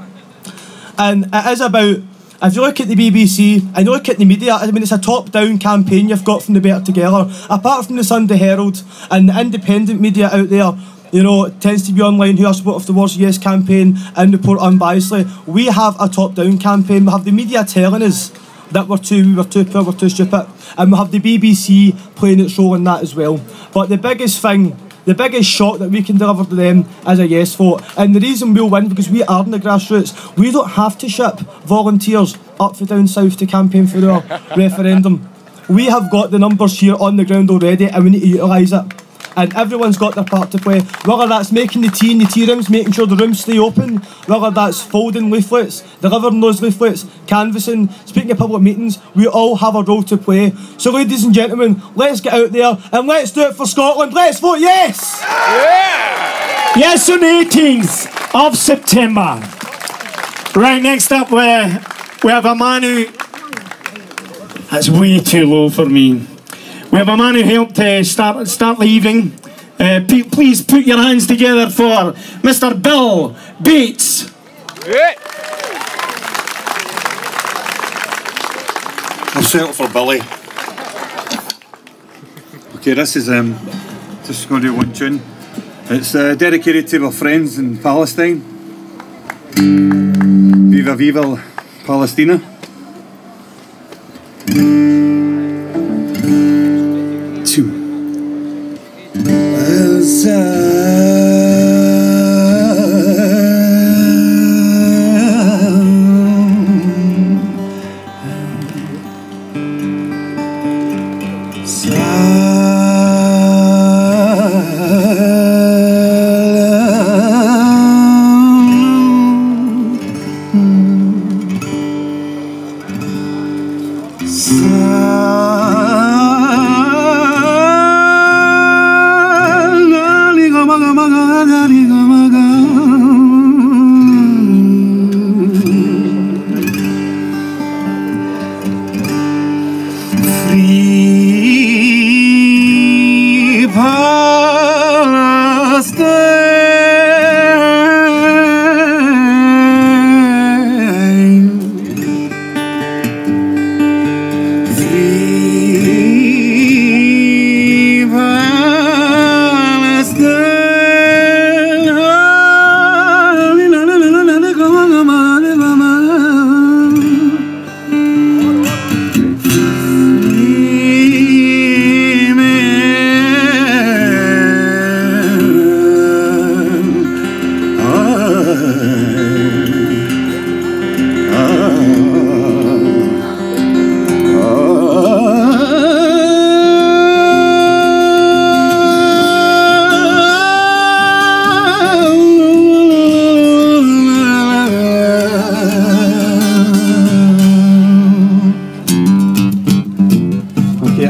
and it is about, if you look at the BBC and you look at the media, I mean, it's a top-down campaign you've got from the Better Together. Apart from the Sunday Herald and the independent media out there, you know, it tends to be online, who are supportive of the Wars Yes campaign and report unbiasedly. We have a top-down campaign. We have the media telling us that we were too poor, we're too stupid, and we have the BBC playing its role in that as well. But the biggest thing, the biggest shot that we can deliver to them is a yes vote. And the reason we'll win, because we are in the grassroots. We don't have to ship volunteers up for down south to campaign for our referendum. We have got the numbers here on the ground already, and we need to utilise it. And everyone's got their part to play, whether that's making the tea in the tea rooms, making sure the rooms stay open, whether that's folding leaflets, delivering those leaflets, canvassing, speaking at public meetings. We all have a role to play. So ladies and gentlemen, let's get out there and let's do it for Scotland. Let's vote yes! Yeah! Yes on the 18th of September. Right, next up we have a man who... That's way too low for me. We have a man who helped start the evening. Please put your hands together for Mr. Bill Bates. I'll settle for Billy. Okay, this is just going to do one tune. It's dedicated to our friends in Palestine. Viva Viva Palestina.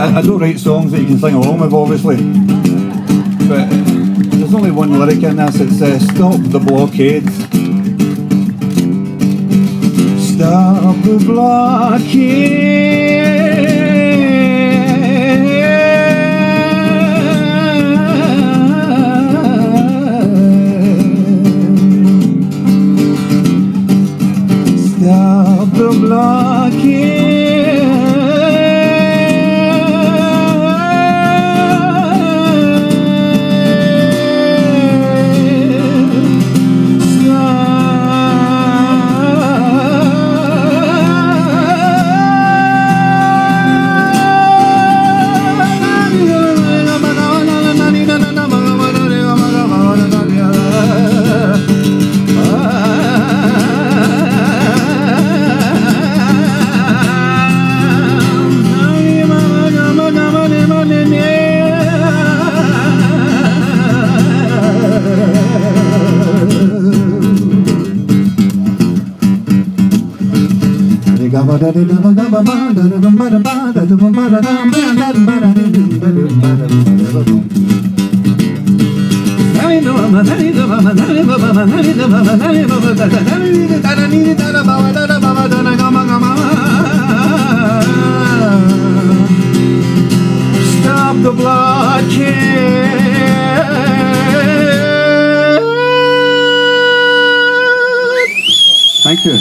I don't write songs that you can sing along with, obviously, but there's only one lyric in this. It's stop the blockade. Stop the blockade. Stop the blockade. Stop the blockade. Thank you.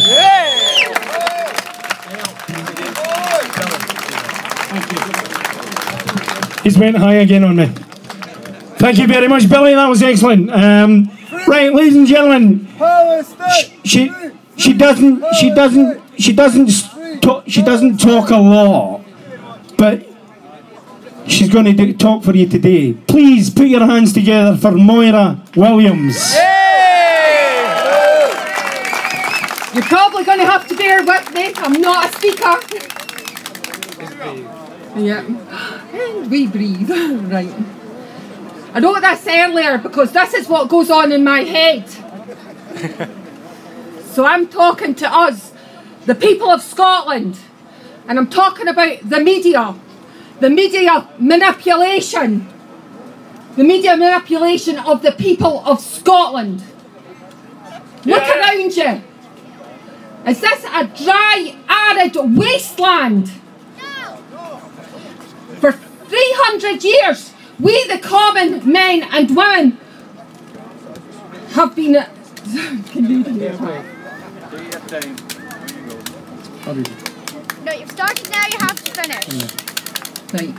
He's went high again on me. Thank you very much, Billy. That was excellent. Right, ladies and gentlemen, she doesn't talk a lot, but she's going to talk for you today. Please put your hands together for Moira Williams. You're probably going to have to bear with me. I'm not a speaker. Yeah. And we breathe. Right. I wrote this earlier because this is what goes on in my head. So I'm talking to us, the people of Scotland, and I'm talking about the media manipulation, the media manipulation of the people of Scotland. Look around you. Is this a dry, arid wasteland? For 300 years, we the common men and women have been... No, you've started now, you have to finish. Right.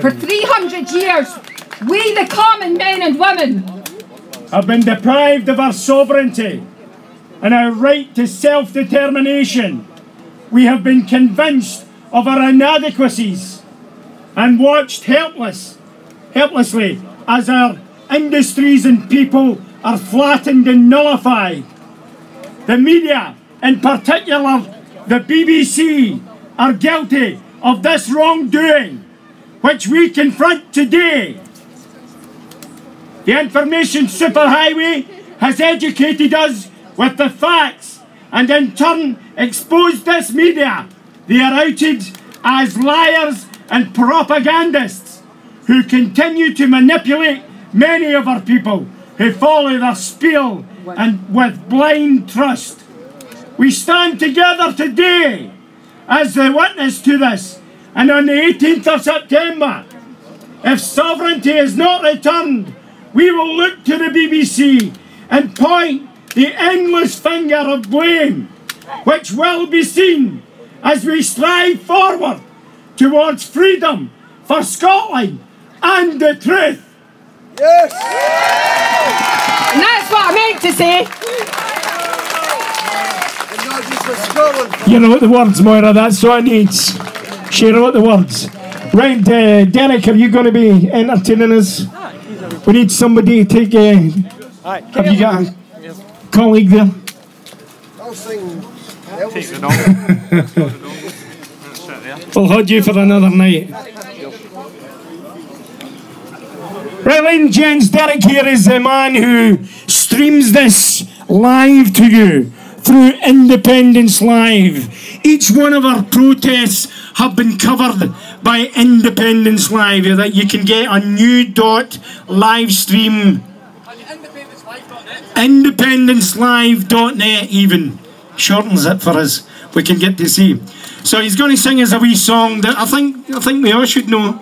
For 300 years, we the common men and women have been deprived of our sovereignty and our right to self-determination. We have been convinced of our inadequacies and watched helplessly as our industries and people are flattened and nullified. The media, in particular the BBC, are guilty of this wrongdoing, which we confront today. The information superhighway has educated us with the facts and in turn exposed this media. They are outed as liars and propagandists who continue to manipulate many of our people who follow their spiel and with blind trust. We stand together today as the witness to this, and on the 18th of September, if sovereignty is not returned, we will look to the BBC and point the endless finger of blame, which will be seen as we strive forward towards freedom for Scotland and the truth. Yes! And that's what I meant to say. You wrote the words, Moira, that's what it needs. She wrote the words. Right, Derek, are you going to be entertaining us? We need somebody to take... have you got a colleague there? I'll sing Elvis. We'll hold you for another night. Right, ladies and gents, Derek here is the man who streams this live to you through Independence Live. Each one of our protests have been covered by Independence Live that you can get on new.livestream. Independencelive.net even shortens it for us. We can get to see. So he's going to sing us a wee song that I think we all should know.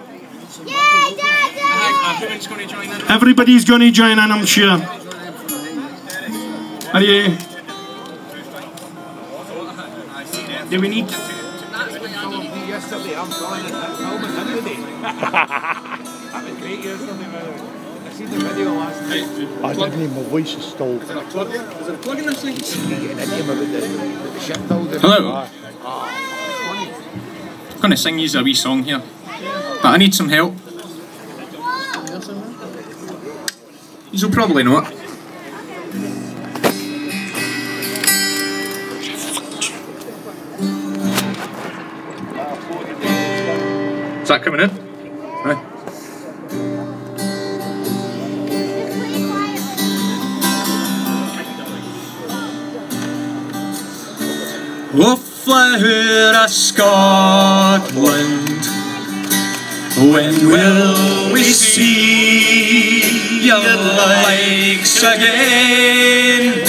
Everybody's going to join in, I'm sure. Are you? Do we need? I didn't even, my voice is stalled. Is there a plug in this thing? Hello. I'm going to sing you a wee song here, but I need some help. You'll probably know it. Is that coming in? Right. Oh, flower of Scotland, when will we see your likes again?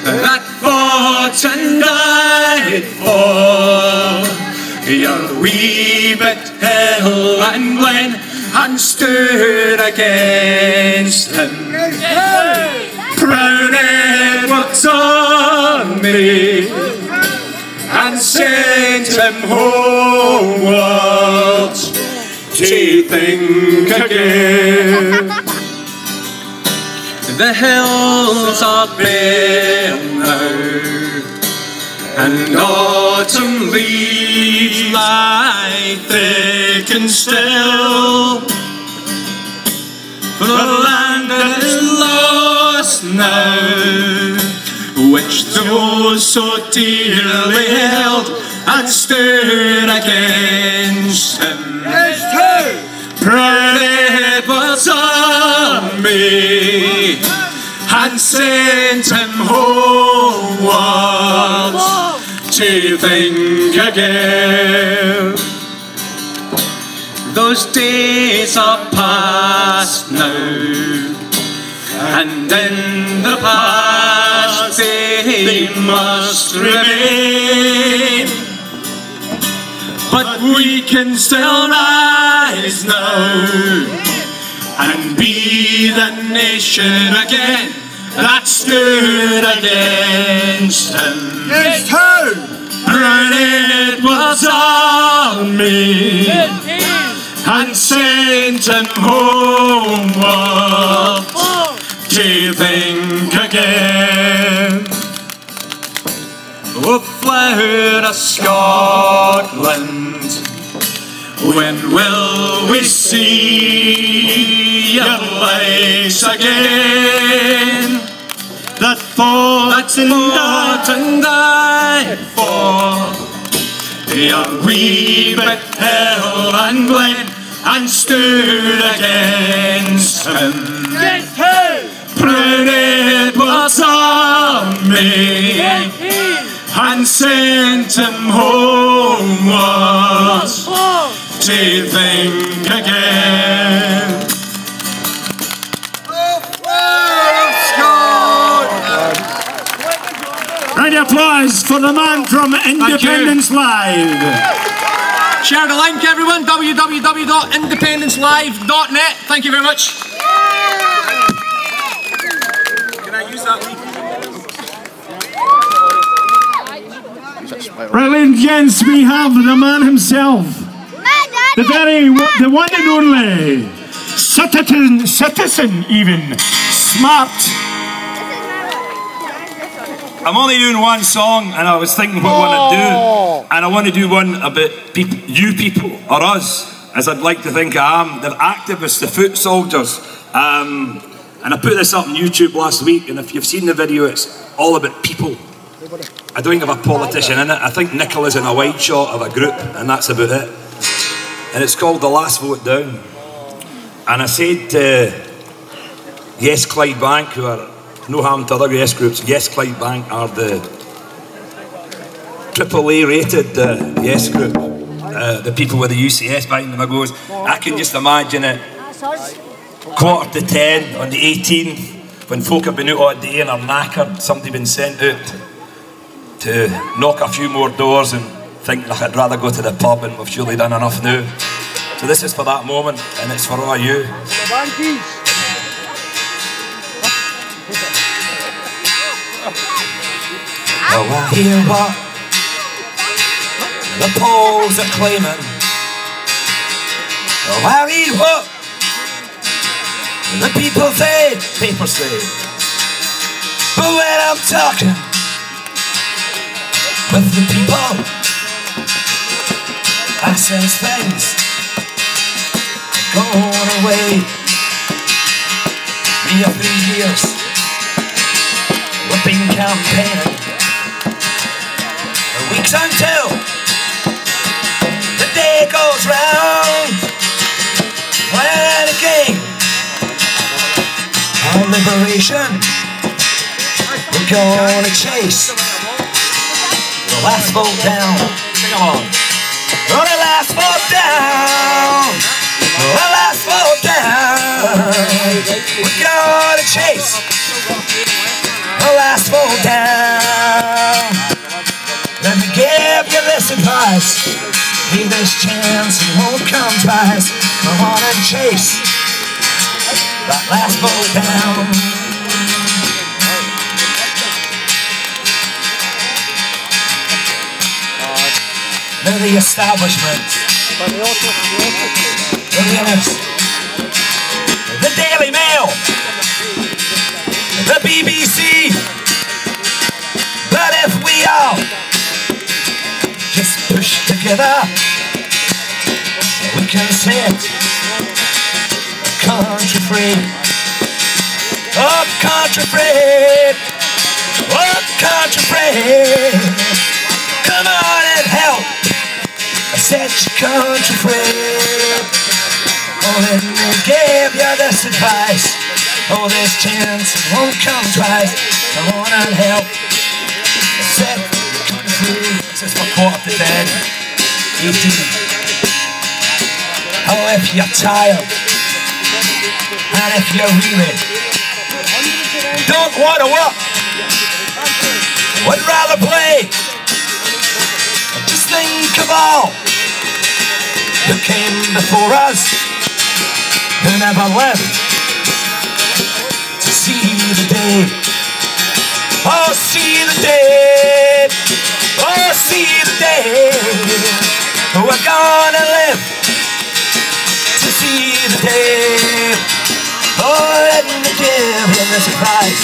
That fought and died for your wee bit hill and glen, and stood against him. Proud Edward's army, and sent him homewards to think again. The hills are bare now, and autumn leaves lie thick and still. For the land that is lost now, which those so dearly held, and stood against him. Proud Edward's army, and sent him homewards to think again. Those days are past now, and in the past they must remain. But we can still rise now, and be the nation again that stood against him. Against who? Proud Edward's army, and sent him homeward to think again. O flower of Scotland, when will we see your likes again? That fought and died for your wee bit hill and glen, and stood against him. Against who? Proud Edward's army, and sent him homewards to think again. Round of applause for the man from Independence Live. Share the link, everyone, www.independencelive.net. Thank you very much. Can I use that link? Right, ladies and gents, we have the man himself. The one and only citizen even, smart. I'm only doing one song, and I was thinking what I want to do, and I want to do one about people, you people, or us, as I'd like to think I am. They're activists, the foot soldiers, and I put this up on YouTube last week, and if you've seen the video, it's all about people. I don't think of a politician in it. I think Nicola's in a wide shot of a group, and that's about it. And it's called The Last Vote Down. And I said to Yes Clyde Bank, who are no harm to other Yes groups, Yes Clyde Bank are the AAA rated Yes group. The people with the UCS behind them. I goes, I can just imagine it 10:15 on the 18th, when folk have been out all day and are knackered, somebody been sent out to knock a few more doors and think, like, I'd rather go to the pub, and we've surely done enough now. So this is for that moment, and it's for all of you. Oh, I hear what the polls are claiming. Oh, I read what the people say, papers say. But when I'm talking with the people, I sense things going away. 3 or 3 years we've been campaigning, weeks until the day goes round when again our liberation we're gonna chase. The last boat down. Sing along. Oh, the last boat down. The last boat down. We're gonna chase the last boat down. Let me give you this advice. Leave this chance, it won't come twice. Come on and chase that last boat down. Now the establishment, the Guinness, the Daily Mail, the BBC. But if we all just push together, we can set a country free. A country free. A country free. Come on and help set your country free. Oh, let me give you this advice. Oh, this chance won't come twice. Come on and help set your country free. This is for 10:15. 18. Oh, if you're tired and if you really don't want to work, would rather play, just think of all who came before us, who never lived to see the day. Oh, see the day. Oh, see the day. We're gonna live to see the day. Oh, let me give you this advice.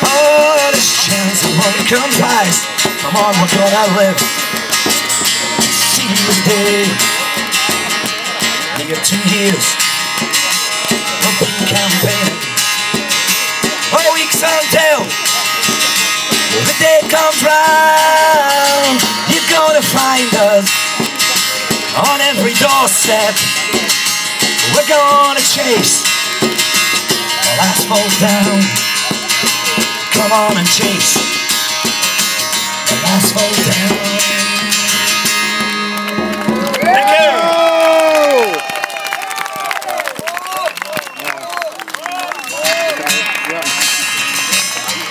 Oh, this chance won't come twice. Come on, we're gonna live to see the day. We got 2 years of being campaigning. Oh, weeks until the day comes round. You're gonna find us on every doorstep. We're gonna chase the last boat down. Come on and chase the last boat down. Thank you.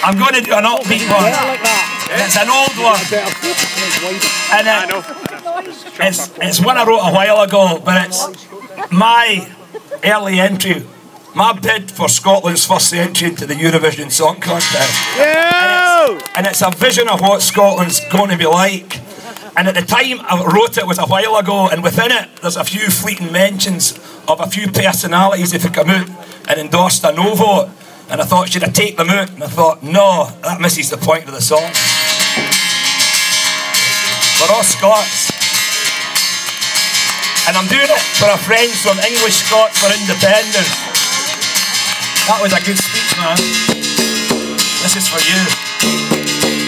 I'm going to do an upbeat one. It's an old one. And it's one I wrote a while ago, but it's my early entry, my bid for Scotland's first entry into the Eurovision Song Contest. And it's a vision of what Scotland's going to be like. And at the time I wrote it was a while ago, and within it there's a few fleeting mentions of a few personalities if they come out and endorsed a no vote. And I thought, should I take them out? And I thought, no, that misses the point of the song. We're all Scots. And I'm doing it for our friends from English Scots for Independence. That was a good speech, man. This is for you.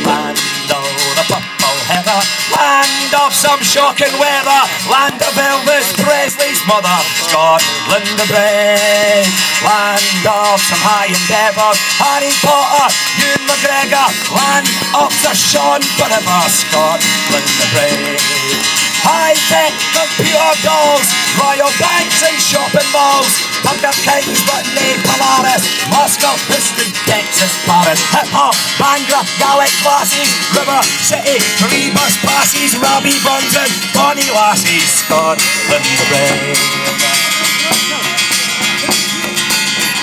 Land of the purple heather, land of some shocking weather, land of Elvis Presley's mother, Scotland the brave, land of some high endeavours, Harry Potter, Hugh MacDiarmid, land of Sir Sean Forever, Scotland the brave. High-tech computer dolls, royal banks and shopping malls, Burger Kings but nae Polaris, Moscow, Houston, Texas, Paris, hip-hop, Bhangra, Gaelic classes, River City, 3 bus passes, Robbie Buns and Bonnie Lassies, Scotland the brave.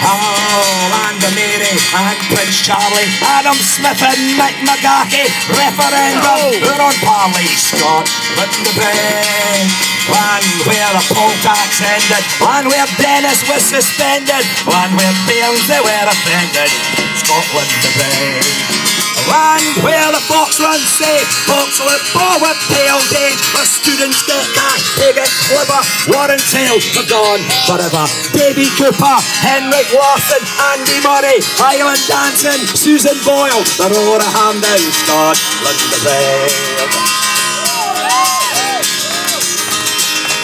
Oh, land of Mary and Prince Charlie, Adam Smith and Mick McGarkey, referendum, Ron Parley, Scotland the brave. Land where the poll tax ended, land where Dennis was suspended, land where Bairns they were offended, Scotland the brave. Land where the fox runs safe, folks look forward pale days, where students get cash, they get clever, war and tail, they're gone forever. Davy Cooper, Henrik Larsson, Andy Murray, Highland Dancing, Susan Boyle, the roar of Hamden, Scotland the brave.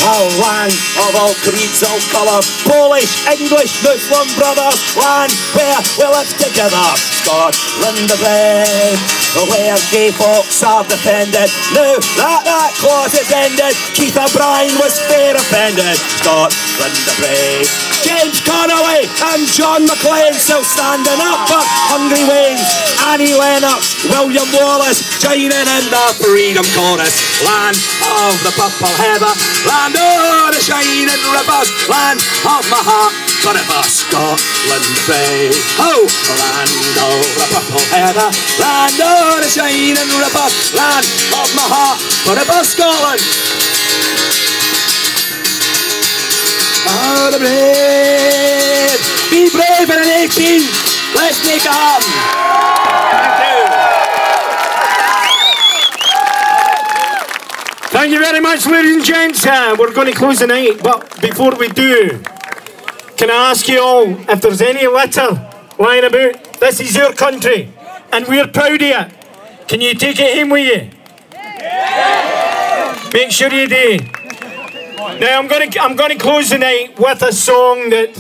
Oh, land of all creeds, all colours, Polish, English, Muslim brothers, land where we live together, Scotland the brave, where gay folks are defended. Now that clause is ended, Keith O'Brien was fair offended. Scotland the brave, James Connolly and John McLean still standing up for Hungry Waynes, Annie Lennox, William Wallace joining in the freedom chorus. Land of the purple heather, land of the shining rivers, land of my heart forever. Scotland brave, oh, land of the purple heather, land of the shining rivers, land of my heart forever. Scotland. Oh, the brave, be brave in an 18. Let's make it happen. Thank you very much, ladies and gents. We're going to close the night, but before we do, can I ask you all if there's any litter lying about? This is your country, and we're proud of it. Can you take it home with you? Make sure you do. Now I'm going to close the night with a song that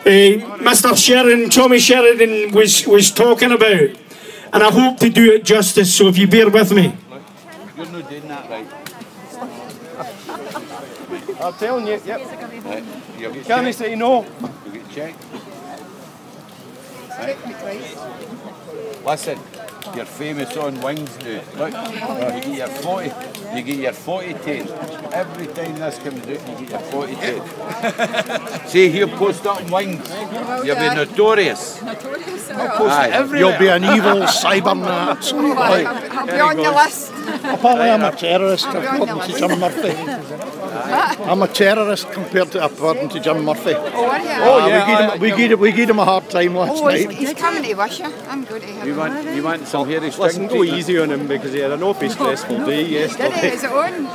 Mr. Sheridan, Tommy Sheridan was talking about, and I hope to do it justice. So if you bear with me. You're not doing that right. I'm telling you, yep. Right. You can't say no. You get checked. Right. Listen, you're famous on wings now. Look, you get your 40 tape. Every time this comes out, you get your 40 tape. See, he'll post up on wings. You'll be notorious. You'll be an evil cybernet. I'll be on the list. Apparently I'm a terrorist according to Jim Murphy. I'm a terrorist compared to according to Jim Murphy. Oh, are you? We gave him a hard time last night. He's coming to Russia. I'm good to have him. You want some hairy string? Listen, go easy on him because he had an awfully stressful day yesterday. Did he? Is it on?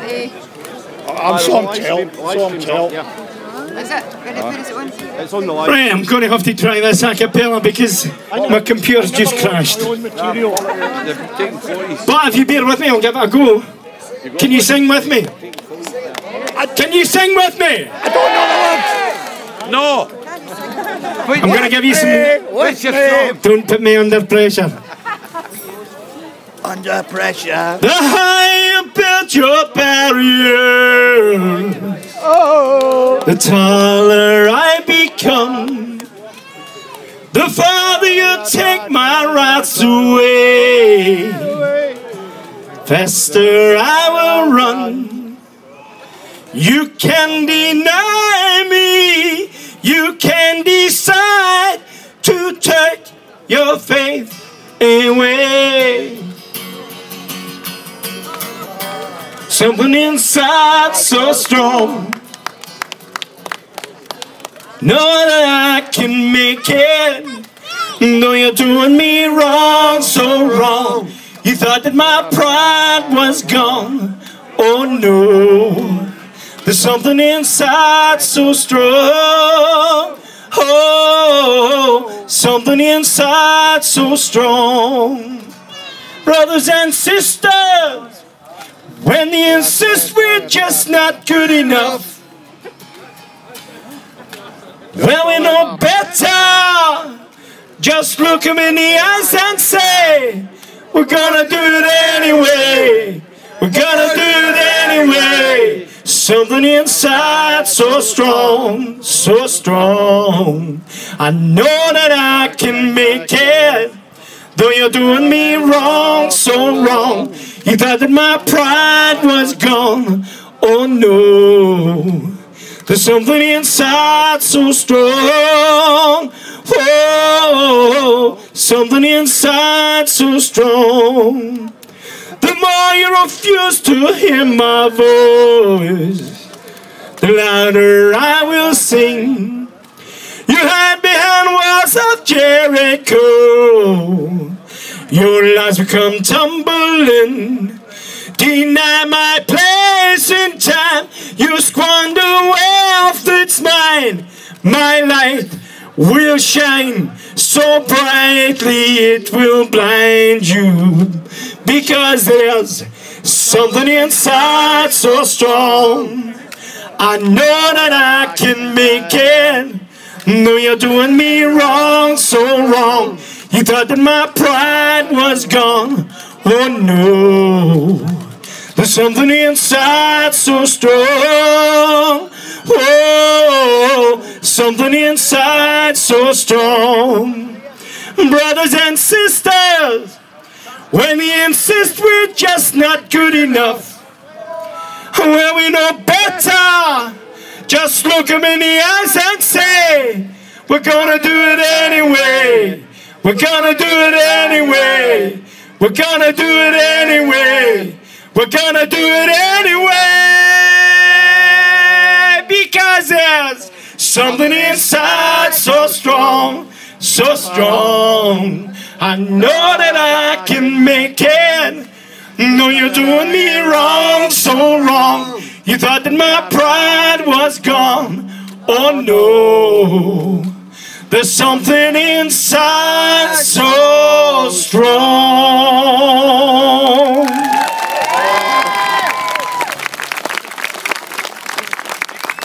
I'm so on tell. Is it? When is it on? It's on the live. Right, I'm going to have to try this a cappella because my computer's just crashed. But if you bear with me, I'll give it a go. Can you sing with me? Can you sing with me? I don't know the words. No. I'm going to give you some... What's your song? Don't put me under pressure. Under pressure. The higher you build your barrier, the taller I become. The farther you take my rights away, faster I will run. You can deny me, you can decide to take your faith away. Something inside so strong, know that I can make it. Though you're doing me wrong, so wrong. You thought that my pride was gone. Oh no, there's something inside so strong. Oh, something inside so strong. Brothers and sisters, when they insist we're just not good enough, well, we know better. Just look them in the eyes and say, we're gonna do it anyway. We're gonna do it anyway. Something inside so strong, so strong. I know that I can make it. Though you're doing me wrong, so wrong. You thought that my pride was gone. Oh no, there's something inside so strong. Oh, something inside so strong. The more you refuse to hear my voice, the louder I will sing. You hide behind walls of Jericho. Your lies will come tumbling. Deny my place in time. You squander wealth that's mine. My light will shine so brightly it will blind you. Because there's something inside so strong. I know that I can make it. No, you're doing me wrong, so wrong. You thought that my pride was gone. Oh no, there's something inside so strong. Oh, something inside so strong. Brothers and sisters, when we insist we're just not good enough, well, we know better. Just look them in the eyes and say, we're gonna do it anyway. We're gonna do it anyway. We're gonna do it anyway. We're gonna do it anyway. Because there's something inside so strong, so strong. I know that I can make it. No, you're doing me wrong, so wrong. You thought that my pride was gone. Oh no, there's something inside so strong.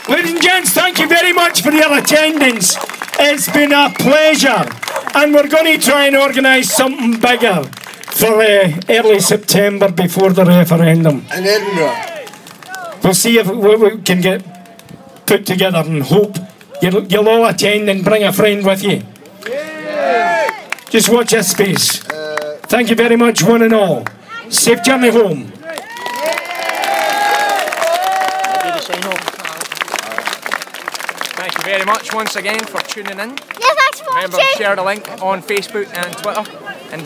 Ladies and gents, thank you very much for your attendance. It's been a pleasure. And we're going to try and organise something bigger for early September before the referendum. In Edinburgh. We'll see if we can get put together and hope you'll all attend and bring a friend with you. Just watch your space. Thank you very much, one and all. Safe journey home. Thank you very much once again for tuning in. Yeah, thanks for watching. Remember to share the link on Facebook and Twitter. And